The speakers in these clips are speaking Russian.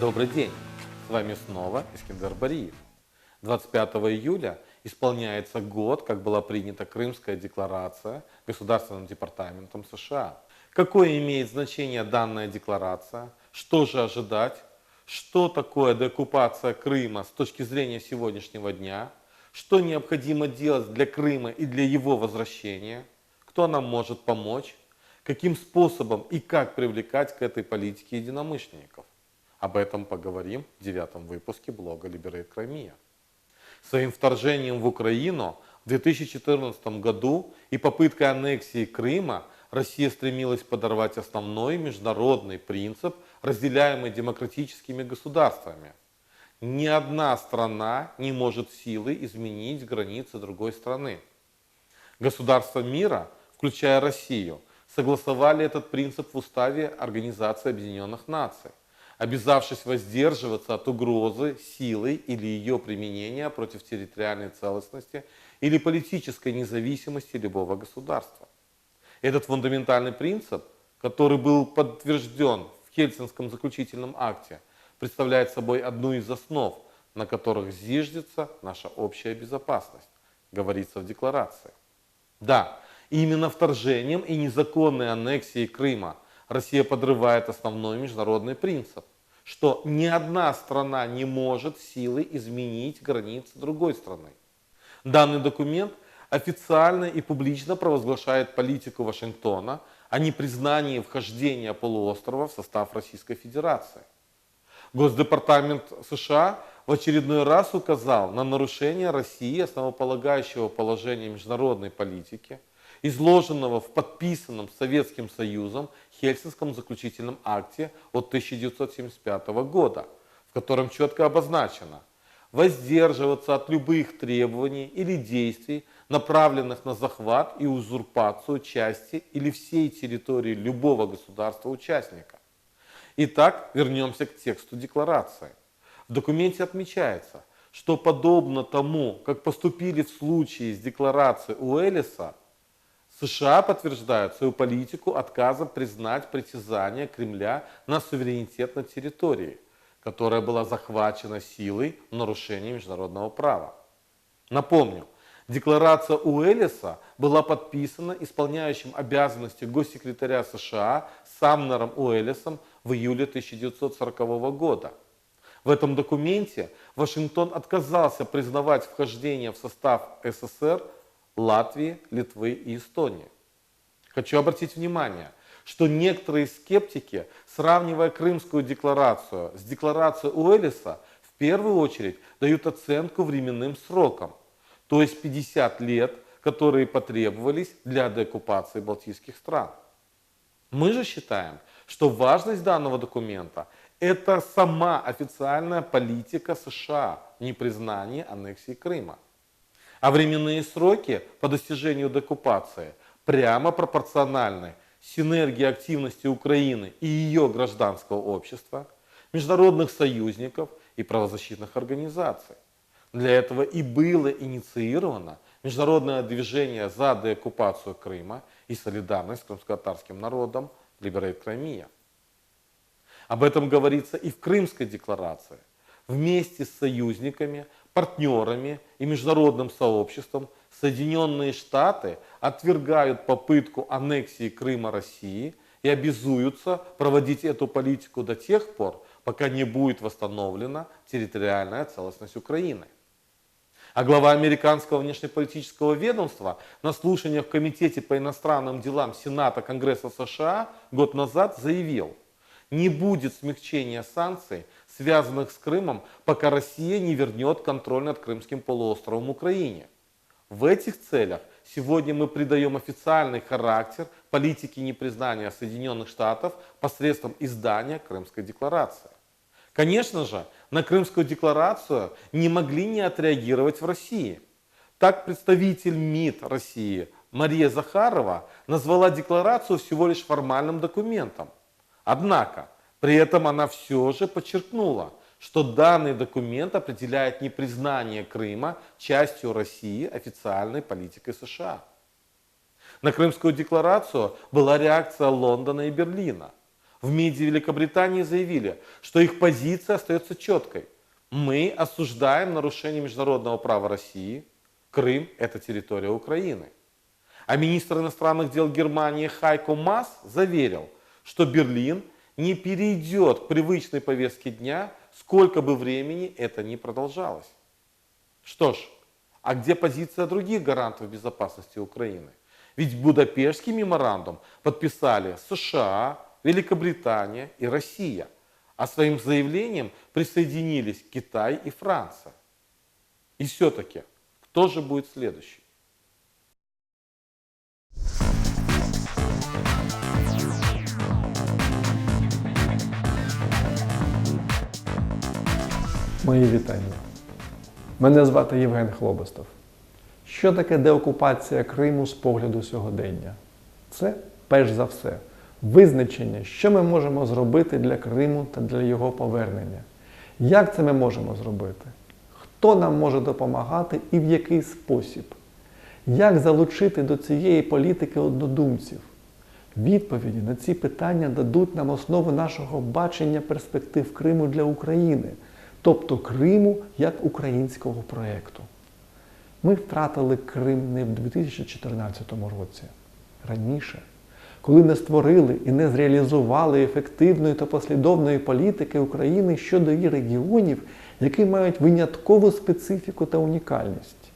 Добрый день! С вами снова Искандер Бариев. 25 июля исполняется год, как была принята Крымская декларация Государственным департаментом США. Какое имеет значение данная декларация? Что же ожидать? Что такое деоккупация Крыма с точки зрения сегодняшнего дня? Что необходимо делать для Крыма и для его возвращения? Кто нам может помочь? Каким способом и как привлекать к этой политике единомышленников? Об этом поговорим в 9-м выпуске блога Liberate Crimea. Своим вторжением в Украину в 2014 году и попыткой аннексии Крыма Россия стремилась подорвать основной международный принцип, разделяемый демократическими государствами. Ни одна страна не может силой изменить границы другой страны. Государства мира, включая Россию, согласовали этот принцип в уставе Организации Объединенных Наций, обязавшись воздерживаться от угрозы силой или ее применения против территориальной целостности или политической независимости любого государства. Этот фундаментальный принцип, который был подтвержден в Хельсинском заключительном акте, представляет собой одну из основ, на которых зиждется наша общая безопасность, говорится в декларации. Да, именно вторжением и незаконной аннексией Крыма Россия подрывает основной международный принцип, что ни одна страна не может силой изменить границы другой страны. Данный документ официально и публично провозглашает политику Вашингтона о непризнании вхождения полуострова в состав Российской Федерации. Госдепартамент США в очередной раз указал на нарушение России основополагающего положения международной политики, изложенного в подписанном Советским Союзом Хельсинском заключительном акте от 1975 года, в котором четко обозначено: воздерживаться от любых требований или действий, направленных на захват и узурпацию части или всей территории любого государства-участника. Итак, вернемся к тексту декларации. В документе отмечается, что подобно тому, как поступили в случае с декларацией Уэллиса, США подтверждают свою политику отказа признать притязание Кремля на суверенитет над территорией, которая была захвачена силой в нарушении международного права. Напомню, декларация Уэллиса была подписана исполняющим обязанности госсекретаря США Самнером Уэллисом в июле 1940 года. В этом документе Вашингтон отказался признавать вхождение в состав СССР Латвии, Литвы и Эстонии. Хочу обратить внимание, что некоторые скептики, сравнивая Крымскую декларацию с декларацией Уэллиса, в первую очередь дают оценку временным срокам, то есть 50 лет, которые потребовались для деоккупации балтийских стран. Мы же считаем, что важность данного документа – это сама официальная политика США в непризнании аннексии Крыма. А временные сроки по достижению деоккупации прямо пропорциональны синергии активности Украины и ее гражданского общества, международных союзников и правозащитных организаций. Для этого и было инициировано международное движение за деоккупацию Крыма и солидарность с крымско-татарским народом Liberate Crimea. Об этом говорится и в Крымской декларации. Вместе с союзниками, партнерами и международным сообществом Соединенные Штаты отвергают попытку аннексии Крыма России и обязуются проводить эту политику до тех пор, пока не будет восстановлена территориальная целостность Украины. А глава американского внешнеполитического ведомства на слушаниях в Комитете по иностранным делам Сената Конгресса США год назад заявил: не будет смягчения санкций, связанных с Крымом, пока Россия не вернет контроль над Крымским полуостровом Украине. В этих целях сегодня мы придаем официальный характер политике непризнания Соединенных Штатов посредством издания Крымской декларации. Конечно же, на Крымскую декларацию не могли не отреагировать в России. Так представитель МИД России Мария Захарова назвала декларацию всего лишь формальным документом. Однако, при этом она все же подчеркнула, что данный документ определяет непризнание Крыма частью России официальной политикой США. На Крымскую декларацию была реакция Лондона и Берлина. в МИДе Великобритании заявили, что их позиция остается четкой. Мы осуждаем нарушение международного права России. Крым – это территория Украины. А министр иностранных дел Германии Хайко Маас заверил, что Берлин не перейдет к привычной повестке дня, сколько бы времени это ни продолжалось. Что ж, а где позиция других гарантов безопасности Украины? Ведь Будапештский меморандум подписали США, Великобритания и Россия, а своим заявлением присоединились Китай и Франция. И все-таки, кто же будет следующий? Мої вітання. Мене звати Євген Хлобостов. Що таке деокупація Криму з погляду сьогодення? Це, перш за все, визначення, що ми можемо зробити для Криму та для його повернення. Як це ми можемо зробити? Хто нам може допомагати і в який спосіб? Як залучити до цієї політики однодумців? Відповіді на ці питання дадуть нам основу нашого бачення перспектив Криму для України, тобто Криму як українського проєкту. Ми втратили Крим не в 2014 році, раніше, коли не створили і не зреалізували ефективної та послідовної політики України щодо її регіонів, які мають виняткову специфіку та унікальність.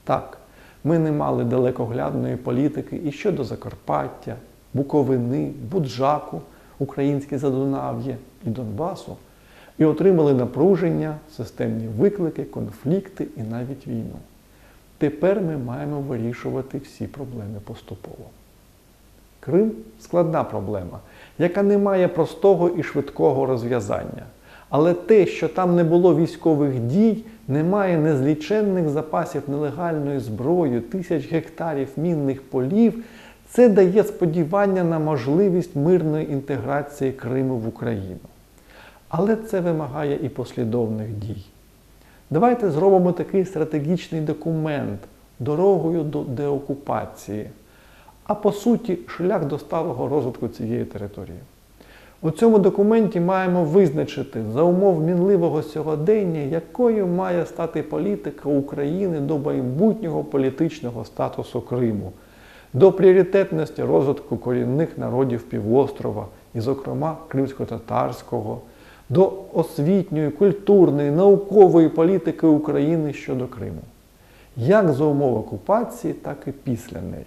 Так, ми не мали далекоглядної політики і щодо Закарпаття, Буковини, Буджаку, українське Задунав'я і Донбасу, і отримали напруження, системні виклики, конфлікти і навіть війну. Тепер ми маємо вирішувати всі проблеми поступово. Крим – складна проблема, яка не має простого і швидкого розв'язання. Але те, що там не було військових дій, немає незліченних запасів нелегальної зброї, тисяч гектарів мінних полів, це дає сподівання на можливість мирної інтеграції Криму в Україну. Але це вимагає і послідовних дій. Давайте зробимо такий стратегічний документ дорогою до деокупації, а по суті шлях до сталого розвитку цієї території. У цьому документі маємо визначити за умов мінливого сьогодення, якою має стати політика України до майбутнього політичного статусу Криму, до пріоритетності розвитку корінних народів півострова, і зокрема кримсько-татарського, до освітньої, культурної, наукової політики України щодо Криму. Як за умов окупації, так і після неї.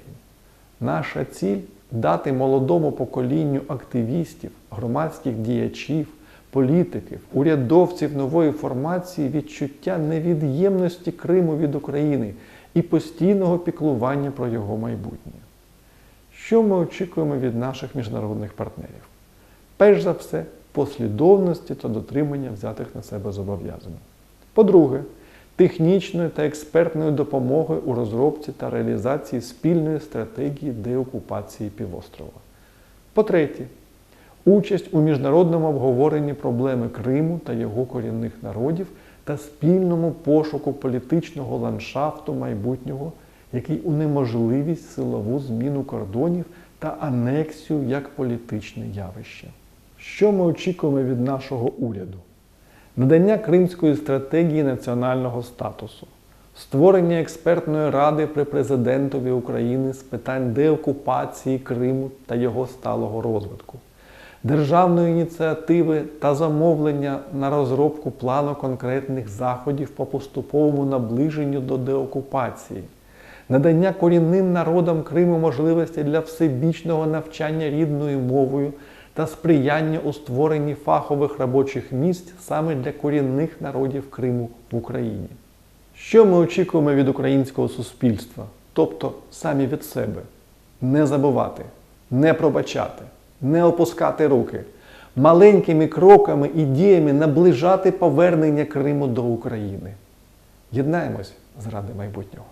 Наша ціль – дати молодому поколінню активістів, громадських діячів, політиків, урядовців нової формації відчуття невід'ємності Криму від України і постійного піклування про його майбутнє. Що ми очікуємо від наших міжнародних партнерів? Перш за все, послідовності та дотримання взятих на себе зобов'язань. По-друге, технічної та експертної допомоги у розробці та реалізації спільної стратегії деокупації півострова. По-третє, участь у міжнародному обговоренні проблеми Криму та його корінних народів та спільному пошуку політичного ландшафту майбутнього, який унеможливість силову зміну кордонів та анексію як політичне явище. Що ми очікуємо від нашого уряду? Надання Кримської стратегії національного статусу, створення експертної ради при президентові України з питань деокупації Криму та його сталого розвитку, державної ініціативи та замовлення на розробку плану конкретних заходів по поступовому наближенню до деокупації, надання корінним народам Криму можливості для всебічного навчання рідною мовою та сприяння у створенні фахових робочих місць саме для корінних народів Криму в Україні. Що ми очікуємо від українського суспільства, тобто самі від себе? Не забувати, не пробачати, не опускати руки, маленькими кроками і діями наближати повернення Криму до України. Єднаємось заради майбутнього.